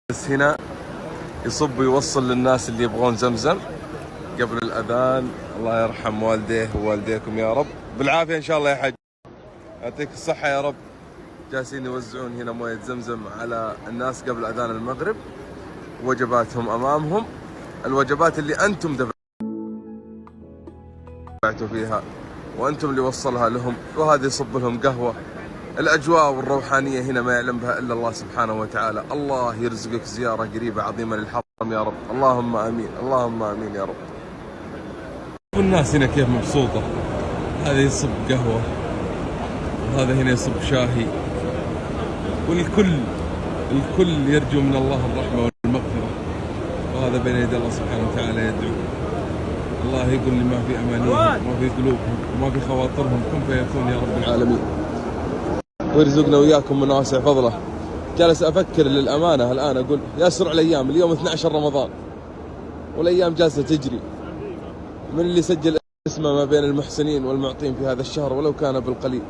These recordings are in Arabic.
بس هنا يصب ويوصل للناس اللي يبغون زمزم قبل الأذان. الله يرحم والديه ووالديكم يا رب، بالعافية إن شاء الله يا حج، يعطيك الصحة يا رب. جالسين يوزعون هنا موية زمزم على الناس قبل أذان المغرب، وجباتهم أمامهم، الوجبات اللي أنتم دفعتوا فيها وأنتم اللي وصلها لهم، وهذا يصب لهم قهوة. الأجواء والروحانية هنا ما يعلم بها إلا الله سبحانه وتعالى. الله يرزقك زيارة قريبة عظيمة للحرم يا رب، اللهم آمين، اللهم آمين يا رب. والناس هنا كيف مبسوطة، هذا يصب قهوة وهذا هنا يصب شاهي، الكل يرجو من الله الرحمة والمغفرة، وهذا بين يدي الله سبحانه وتعالى يدعو. الله يقول لي ما في أمانيهم وما في قلوبهم وما في خواطرهم كن فيكون يا رب العالمين، ويرزقنا وياكم من واسع فضله. جالس أفكر للأمانة الآن أقول يسرع الأيام، اليوم 12 رمضان والأيام جالسة تجري. من اللي سجل اسمه ما بين المحسنين والمعطين في هذا الشهر ولو كان بالقليل،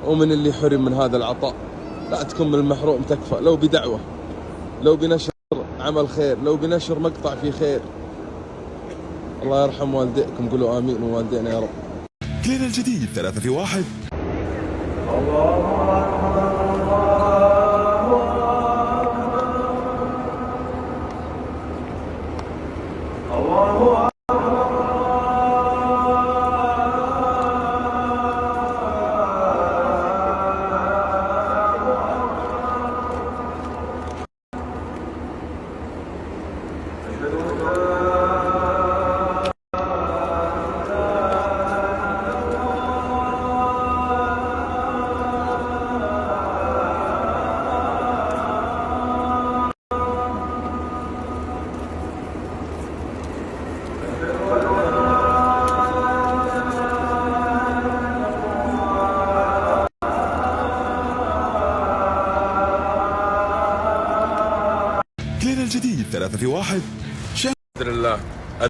ومن اللي حرم من هذا العطاء. لا تكون من المحروم تكفى، لو بدعوة، لو بنشر عمل خير، لو بنشر مقطع في خير. الله يرحم والديكم، قولوا آمين ووالدينا يا رب. كلينا الجديد 3 في 1. كلينا الجديد 3 في 1. الحمد لله.